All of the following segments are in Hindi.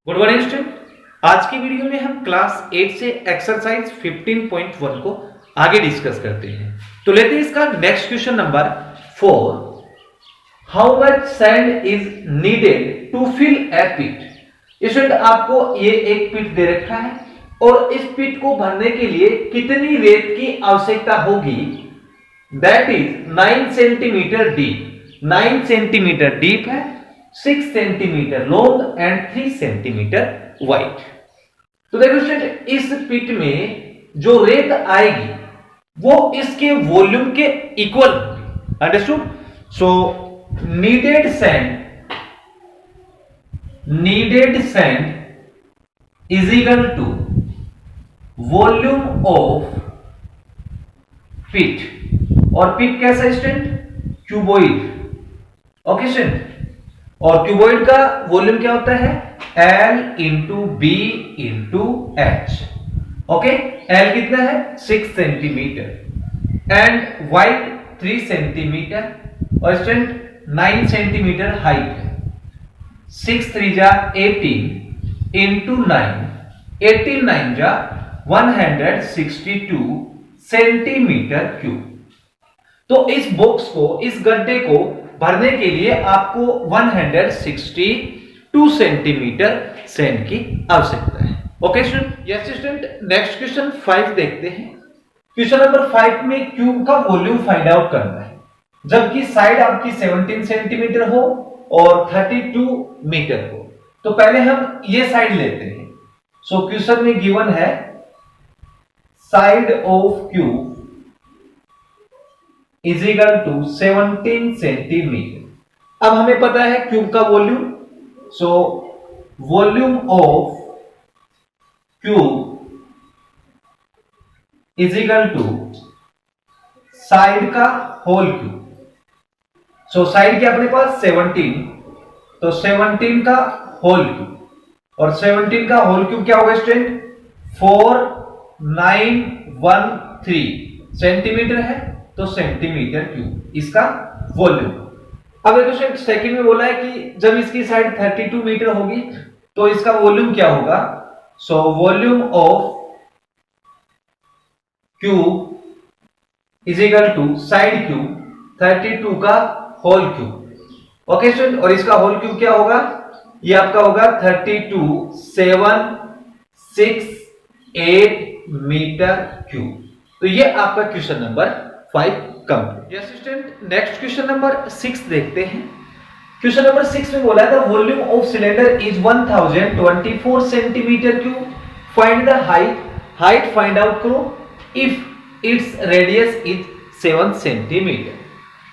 Good morning student. आज की वीडियो में हम क्लास 8 से एक्सरसाइज 15.1 को आगे डिस्कस करते हैं। तो लेते हैं इसका next question number 4। How much sand is needed to fill a pit. Student आपको ये एक पिट दे रखा है और इस पिट को भरने के लिए कितनी रेत की आवश्यकता होगी। That is 9 centimetre deep. 9 centimetre deep है, 6 centimetre long and 3 centimetre wide. तो देखो स्टूडेंट, इस पिट में जो रेत आएगी वो इसके वॉल्यूम के इक्वल होगी। Understood? So needed sand is equal to volume of pit. और पिट कैसा है स्टूडेंट? क्यूबॉइड। ओके स्टूडेंट, और क्यूबॉइड का वॉल्यूम क्या होता है? L into B into h. Okay, L कितना है? 6 सेंटीमीटर एंड वाइड 3 सेंटीमीटर और स्टूडेंट 9 सेंटीमीटर हाइट है। 6 3 जा 18 इंटू 9, 18 9 जा 162 सेंटीमीटर क्यूब। तो इस बॉक्स को, इस गड्ढे को भरने के लिए आपको 162 सेंटीमीटर सैंड की आवश्यकता है। Okay student, yes student. Next question 5 देखते हैं। क्वेश्चन नंबर 5 में क्यूब का वॉल्यूम फाइंड आउट करना है, जबकि साइड आपकी 17 सेंटीमीटर हो और 32 मीटर हो। तो पहले हम ये साइड लेते हैं। सो क्वेश्चन में गिवन है side of cube is equal to 17 centimetre. अब हमें पता है क्यूब का volume. So volume of cube is equal to side का होल क्यूब। सो साइड क्या अपने पास 17, तो 17 का होल क्यूब, और 17 का होल क्यूब क्या होगा स्टूडेंट? 4913 सेंटीमीटर है, तो सेंटीमीटर क्यूब इसका वॉल्यूम। अब देखो सेकंड में बोला है कि जब इसकी साइड 32 मीटर होगी तो इसका वॉल्यूम क्या होगा। So volume of cube is equal to side cube 32 का होल क्यूब। ओके स्टूडेंट, और इसका होल क्यूब क्या होगा? ये आपका होगा 32768 मीटर क्यूब। तो ये आपका question number 5 complete. Yes student, next question number 6 देखते हैं। क्वेश्चन नंबर 6 में बोला है the volume of cylinder is 1024 centimetre cube. Find the height find out करो if its radius is 7 centimetre.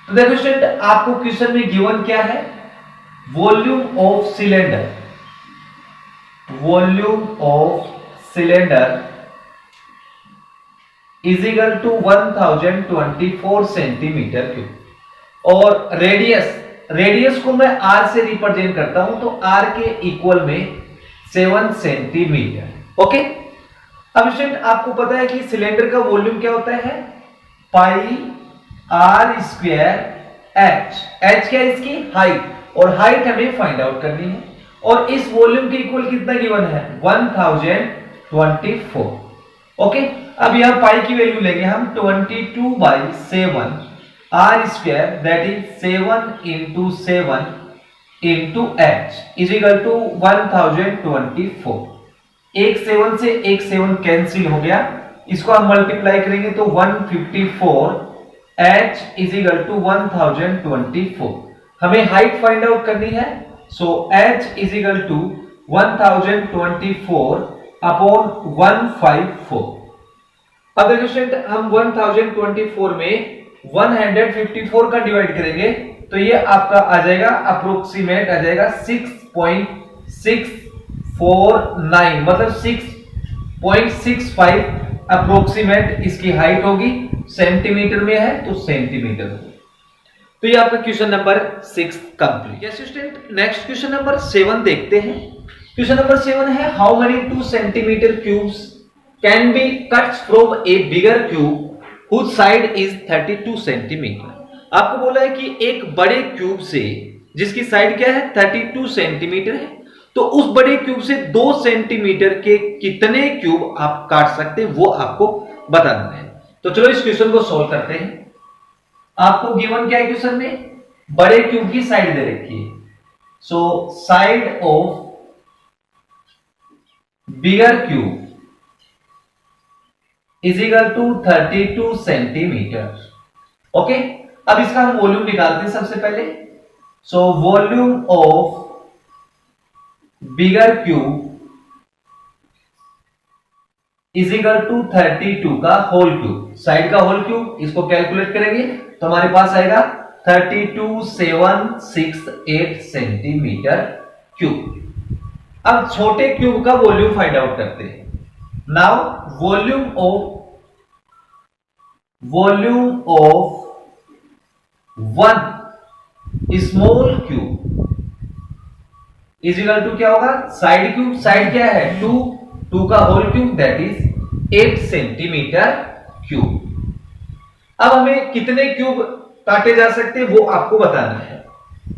तो देखो स्टूडेंट, आपको क्वेश्चन में गिवन क्या है? Volume of cylinder is equal to 1024 centimetre cube, और रेडियस को मैं r से रिप्रेजेंट करता हूं, तो r के इक्वल में 7 सेंटीमीटर। ओके, अब स्टूडेंट आपको पता है कि सिलेंडर का वॉल्यूम क्या होता है? पाई r स्क्वायर h क्या है? इसकी हाइट, और हाइट हमें फाइंड आउट करनी है, और इस वॉल्यूम के इक्वल कितना गिवन है? 1024। ओके, अब यहां पाई की वैल्यू लेंगे हम 22/7 r square, that is 7 into 7 into h is equal to 1024। एक 7 से एक 7 कैंसिल हो गया, इसको हम मल्टीप्लाई करेंगे तो 154 h इज इक्वल टू 1024। हमें हाइट फाइंड आउट करनी है। So h is equal to 1024 upon 154। अब देखो स्टूडेंट, हम 1024 में 154 का डिवाइड करेंगे तो ये आपका आ जाएगा, अप्रोक्सीमेट आ जाएगा 6.649, मतलब 6.65 अप्रोक्सीमेट इसकी हाइट होगी। सेंटीमीटर में है तो सेंटीमीटर होगी। तो ये आपका question number 6 complete. Yes student, next question number 7 देखते हैं। क्वेश्चन नंबर 7 है how many 2 centimetre cubes can be cut from a bigger cube whose side is 32 centimetre. आपको बोला है कि एक बड़े क्यूब से, जिसकी साइड क्या है 32 सेंटीमीटर है, तो उस बड़े क्यूब से 2 सेंटीमीटर के कितने क्यूब आप काट सकते हैं वो आपको बताना है। तो चलो इस क्वेश्चन को सॉल्व करते हैं। आपको गिवन क्या है क्वेश्चन में, बड़े क्यूब की साइड दे रखी है। So side of bigger cube is equal to 32 centimetre. Okay, अब इसका हम वॉल्यूम निकालते हैं सबसे पहले। So volume of bigger cube is equal to 32 का होल क्यूब, साइड का होल क्यूब, इसको कैलकुलेट करेंगे तो हमारे पास आएगा 32768 सेंटीमीटर क्यूब। अब छोटे क्यूब का वॉल्यूम फाइंड आउट करते हैं। Now volume of one small cube is equal to क्या होगा, साइड क्यूब, साइड क्या है 2 का whole cube that is 8 centimetre cube. अब हमें कितने क्यूब काटे जा सकते हैं वो आपको बताना है।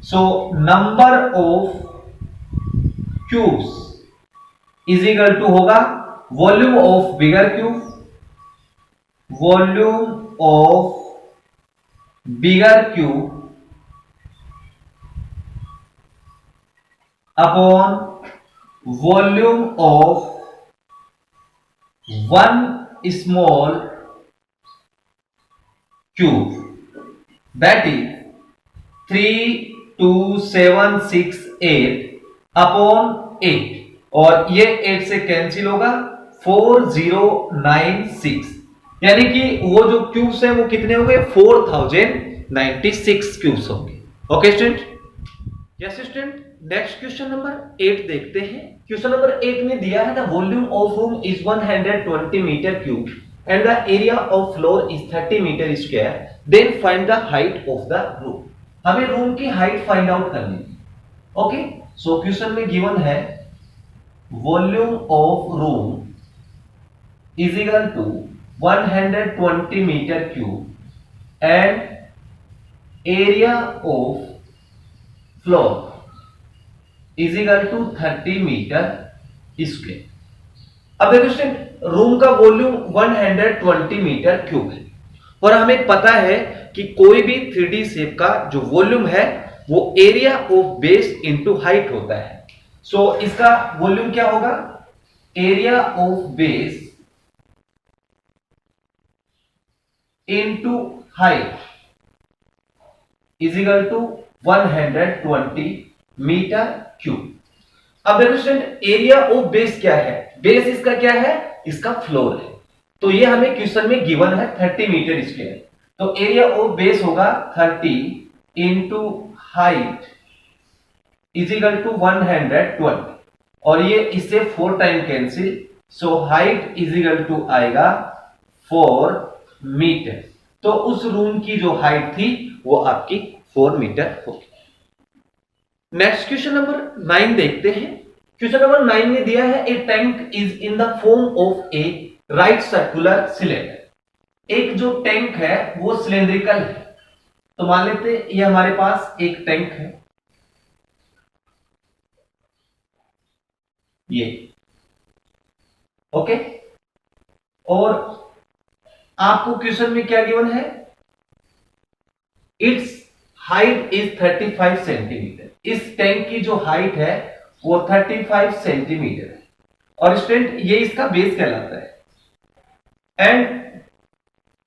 So number of cubes is equal to होगा volume of bigger cube, volume of bigger cube upon volume of one small cube that is 32768 upon 8, और ये 8 से कैंसिल होगा 4096, यानी कि वो जो क्यूब्स हैं वो कितने होंगे 4096 क्यूब्स होंगे। Okay student, yes student, next question number 8 देखते हैं। क्वेश्चन नंबर 8 में दिया है the volume of room is 120 metre cube and the area of floor is 30 metre square, then find the height of the room. हमें रूम की हाइट फाइंड आउट करनी है। ओके, सो क्वेश्चन में गिवन है volume of room is equal to 120 metre cube and area of floor is equal to 30 metre square. अब देखो स्टूडेंट, रूम का वॉल्यूम 120 मीटर क्यूब है और हमें पता है कि कोई भी 3D शेप का जो वॉल्यूम है वो area of base into height होता है। सो इसका वॉल्यूम क्या होगा, area of base into height is equal to 120 metre cube. अब देखो स्टूडेंट, एरिया ऑफ बेस क्या है, बेस इसका क्या है, इसका फ्लोर है। तो ये हमें क्वेश्चन में गिवन है 30 मीटर स्क्वायर, तो एरिया ऑफ बेस होगा 30 into height is equal to 120, और ये इससे 4 time cancel, so height is equal to आएगा 4 मीटर। तो उस रूम की जो हाइट थी वो आपकी 4 मीटर होगी। नेक्स्ट क्वेश्चन नंबर 9 देखते हैं। क्वेश्चन नंबर 9 में दिया है a tank is in the form of a right circular cylinder. एक जो टैंक है वो सिलेंड्रिकल है, तो मान लेते ये हमारे पास एक टैंक है, ये ओके, और आपको क्वेश्चन में क्या गिवन है, इट्स हाइट इज 35 सेंटीमीटर। इस टैंक की जो हाइट है वो 35 सेंटीमीटर है, और स्टूडेंट ये इसका बेस कहलाता है, and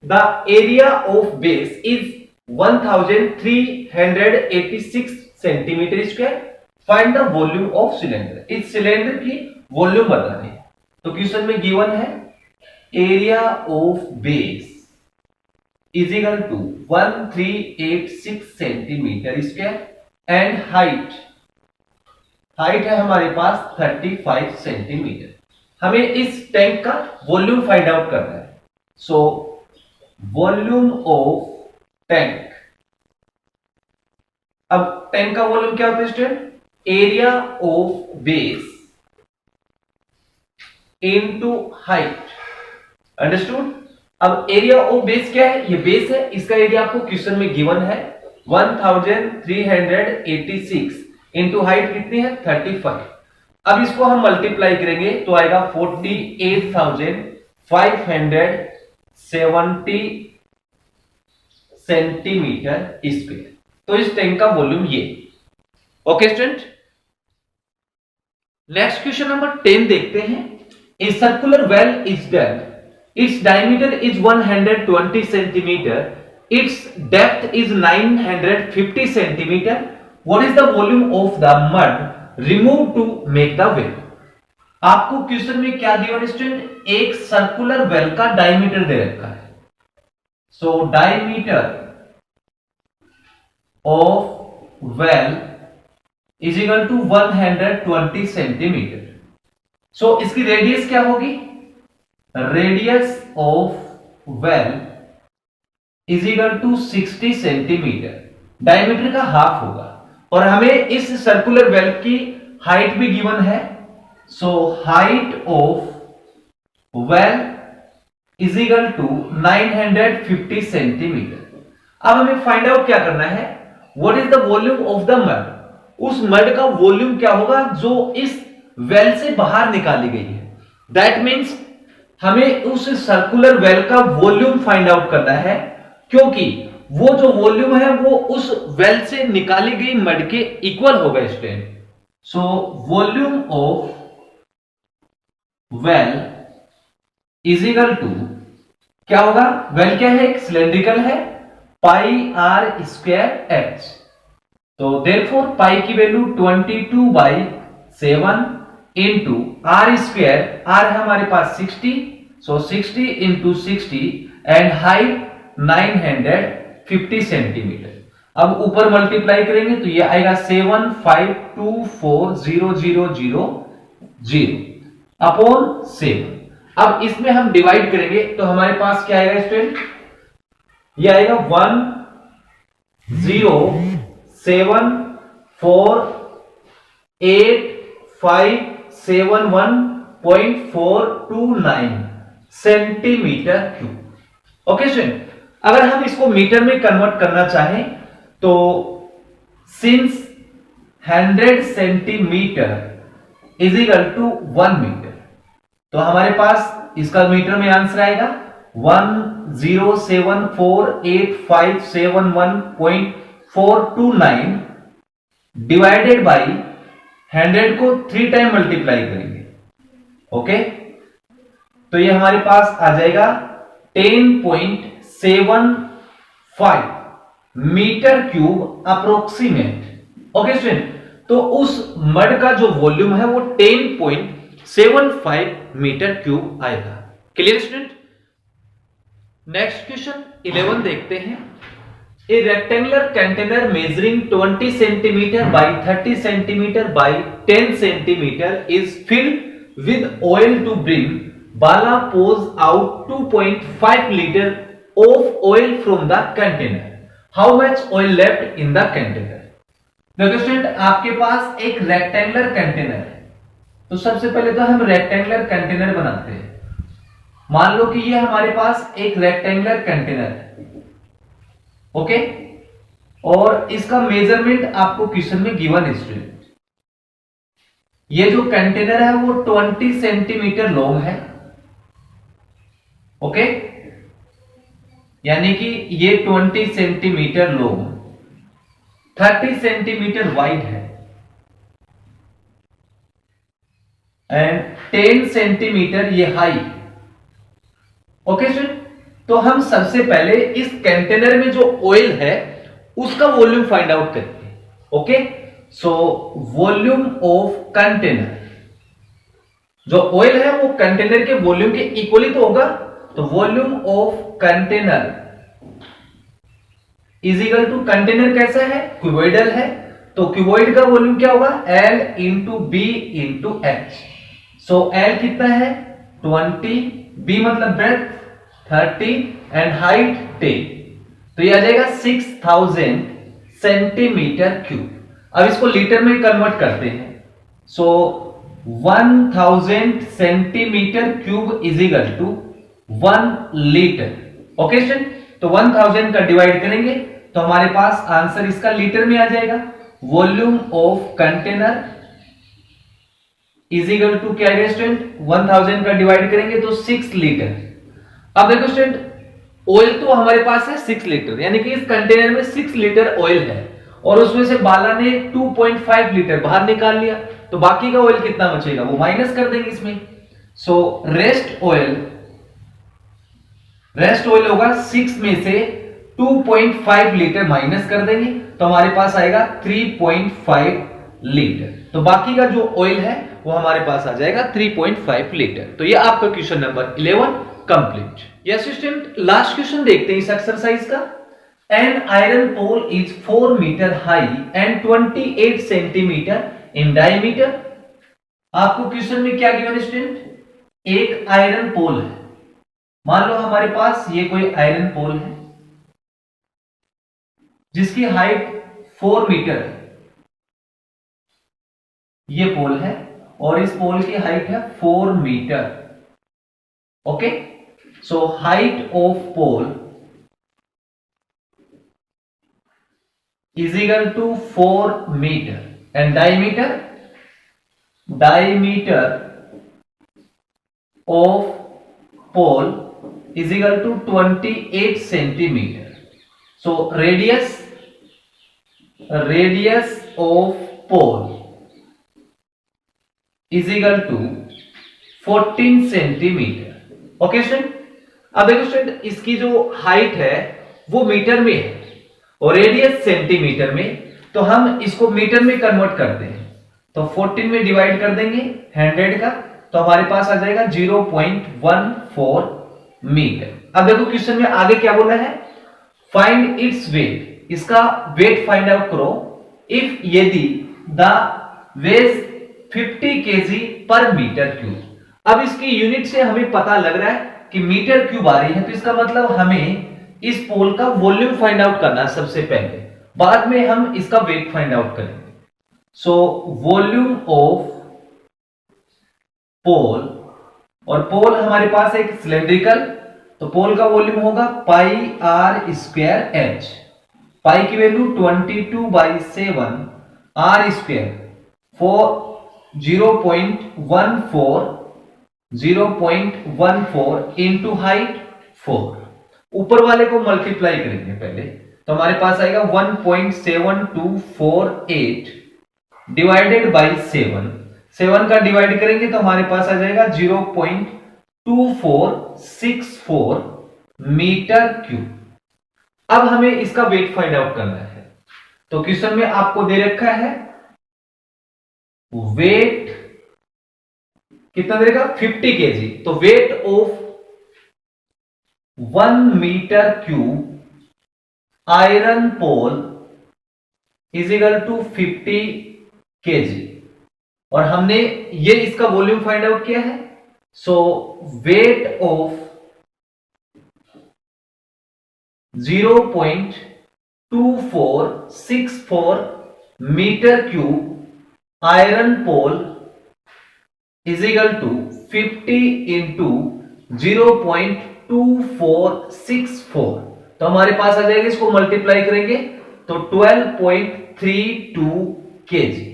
the area of base is 1386 centimetre square. Find the volume of cylinder. इस सिलेंडर की वॉल्यूम बतानी है। तो क्वेश्चन में गिवन है area of base is equal to 1386 centimetre square and height है हमारे पास 35 सेंटीमीटर। हमें इस टैंक का वॉल्यूम फाइंड आउट करना है। सो वॉल्यूम ऑफ टैंक, अब टैंक का वॉल्यूम क्या होता है student, area of base into height, understood. अब एरिया ऑफ बेस क्या है, ये बेस है, इसका एरिया आपको क्वेश्चन में गिवन है 1386 इंटू हाइट कितनी है 35। अब इसको हम मल्टीप्लाई करेंगे तो आएगा 48,570 सेंटीमीटर स्क्वायर। तो इस टैंक का वॉल्यूम ये। Okay student, next question number 10 देखते हैं। A circular well is dug, its diameter is 120 centimetre, its depth is 950 centimetre, what is the volume of the mud remove to make the well. आपको क्वेश्चन में क्या दिया स्टूडेंट, एक सर्कुलर वेल का डायमीटर दे रखा है। So diameter of well is equal to 120 centimetre. So इसकी रेडियस क्या होगी, radius of well is equal to 60 centimetre, diameter का हाफ होगा। और हमें इस सर्कुलर वेल की हाइट भी गिवन है। So height of well is equal to 950 centimetre. अब हमें फाइंड आउट क्या करना है, what is the volume of the mud. उस मड का वॉल्यूम क्या होगा जो इस वेल से बाहर निकाली गई है। दैट मीन्स हमें उस सर्कुलर वेल का वॉल्यूम फाइंड आउट करना है, क्योंकि वो जो वॉल्यूम है वो उस वेल से निकाली गई मड के इक्वल होगा student. So volume of well is equal to क्या होगा, वेल क्या है, एक सिलेंड्रिकल है, पाई आर स्क्वायर एच। तो देयरफॉर पाई की value 22/7 into r square, r है हमारे पास 60, so 60 into 60 and height 950 centimetre. अब ऊपर मल्टीप्लाई करेंगे तो ये आएगा 7524000 अपॉन 7। अब इसमें हम डिवाइड करेंगे तो हमारे पास क्या आएगा स्टूडेंट, ये आएगा 1074857.429 सेंटीमीटर क्यूब। ओके स्टूडेंट, अगर हम इसको मीटर में कन्वर्ट करना चाहें तो since 100 centimetre is equal to 1 metre, तो हमारे पास इसका मीटर में आंसर आएगा 1074857.429 डिवाइडेड बाई 100 को 3 टाइम मल्टीप्लाई करेंगे। ओके, तो ये हमारे पास आ जाएगा 10.75 metre cube approximate. Okay student, तो उस मड का जो वॉल्यूम है वो 10.75 मीटर क्यूब आएगा। क्लियर स्टूडेंट, नेक्स्ट क्वेश्चन 11 देखते हैं। A rectangular container measuring 20 centimetre by 30 centimetre by 10 centimetre is filled with oil to bring Bala pours out 2.5 liter of oil from the container. How much oil left in the container? देखो स्टूडेंट, आपके पास एक रेक्टेंगुलर कंटेनर है, तो सबसे पहले तो हम रेक्टेंगुलर कंटेनर बनाते हैं। मान लो कि ये हमारे पास एक रेक्टेंगुलर कंटेनर है, ओके, और इसका मेजरमेंट आपको क्वेश्चन में गिवन है स्टूडेंट। ये जो कंटेनर है वो 20 सेंटीमीटर लॉन्ग है, ओके, यानी कि ये 20 सेंटीमीटर लॉन्ग, 30 सेंटीमीटर वाइड है एंड 10 सेंटीमीटर ये हाई। ओके स्टूडेंट, तो हम सबसे पहले इस कंटेनर में जो ऑयल है उसका वॉल्यूम फाइंड आउट करते हैं। Okay, so volume of container, जो ऑयल है वो कंटेनर के वॉल्यूम के इक्वली तो होगा, तो volume of container is equal to, container कैसा है, क्यूबॉइडल है, तो क्यूबॉइड का वॉल्यूम क्या होगा, L into B into H. So L कितना है 20, B मतलब ब्रेथ 30 एंड हाइट 10, तो ये आ जाएगा 6000 सेंटीमीटर क्यूब। अब इसको लीटर में कन्वर्ट करते हैं। So 1000 centimetre cube is equal to 1 litre. Okay student, तो 1000 का डिवाइड करेंगे तो हमारे पास आंसर इसका लीटर में आ जाएगा। Volume of container is equal to क्या आएगा स्टूडेंट, 1000 का डिवाइड करेंगे तो 6 लीटर। अब देखो स्टूडेंट, ऑयल तो हमारे पास है 6 लीटर, यानी कि इस कंटेनर में 6 लीटर ऑयल है और उसमें से बाला ने 2.5 लीटर बाहर निकाल लिया, तो बाकी का ऑयल कितना बचेगा वो माइनस कर देंगे इसमें। सो रेस्ट ऑयल होगा 6 में से 2.5 लीटर माइनस कर देंगे तो हमारे पास आएगा 3.5 लीटर। तो बाकी का जो ऑयल है वो हमारे पास आ जाएगा 3.5 लीटर। तो ये आपका question number 11 complete. Yes student, last question देखते हैं इस एक्सरसाइज का। An iron pole is 4 metre high and 28 centimetre in diameter. आपको क्वेश्चन में क्या गिवन स्टूडेंट, एक आयरन पोल है, मान लो हमारे पास ये कोई आयरन पोल है जिसकी हाइट 4 मीटर है, ये पोल है और इस पोल की हाइट है 4 metre. Okay, so height of pole is equal to 4 metre and diameter of pole is equal to 28 centimeter. So radius of pole is equal to 14 centimeter. Okay student, अब देखो स्टूडेंट, इसकी जो हाइट है वो मीटर में है और रेडियस सेंटीमीटर में, तो हम इसको मीटर में कन्वर्ट करते हैं। तो 14 में डिवाइड कर देंगे 100 का, तो हमारे पास आ जाएगा 0.14 मीटर। अब देखो क्वेश्चन में आगे क्या बोला है, फाइंड इट्स वेट, इसका वेट फाइंड आउट करो इफ यदि द वेज 50 केजी पर मीटर क्यूब। अब इसकी यूनिट से हमें पता लग रहा है कि मीटर क्यूब आ रही है, तो इसका मतलब हमें इस पोल का वॉल्यूम फाइंड आउट करना है सबसे पहले, बाद में हम इसका वेट फाइंड आउट करेंगे। सो वॉल्यूम ऑफ पोल, और पोल हमारे पास एक सिलेंड्रिकल, तो पोल का वॉल्यूम होगा pi r square h. Pi की value 22/7 r square 0.14 into height 4। ऊपर वाले को मल्टीप्लाई करेंगे पहले, तो हमारे पास आएगा 1.7248 डिवाइडेड बाई 7 का डिवाइड करेंगे तो हमारे पास आ जाएगा 0.2464 मीटर क्यूब। अब हमें इसका वेट फाइंड आउट करना है, तो क्वेश्चन में आपको दे रखा है वेट कितना देगा 50 केजी, तो weight of 1 metre cube iron pole is equal to 50 KG, और हमने ये इसका वॉल्यूम फाइंड आउट किया है। So weight of 0.2464 metre cube iron pole is equal to 50 into 0.2464, तो हमारे पास आ जाएगा, इसको मल्टीप्लाई करेंगे तो 12.32 केजी।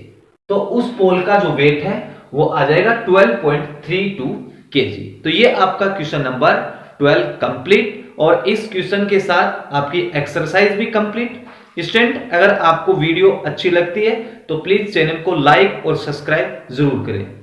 तो उस पोल का जो वेट है वो आ जाएगा 12.32 केजी। तो ये आपका क्वेश्चन नंबर 12 कंप्लीट, और इस क्वेश्चन के साथ आपकी एक्सरसाइज भी कंप्लीट। स्टूडेंट, अगर आपको वीडियो अच्छी लगती है तो प्लीज चैनल को लाइक और सब्सक्राइब जरूर करें।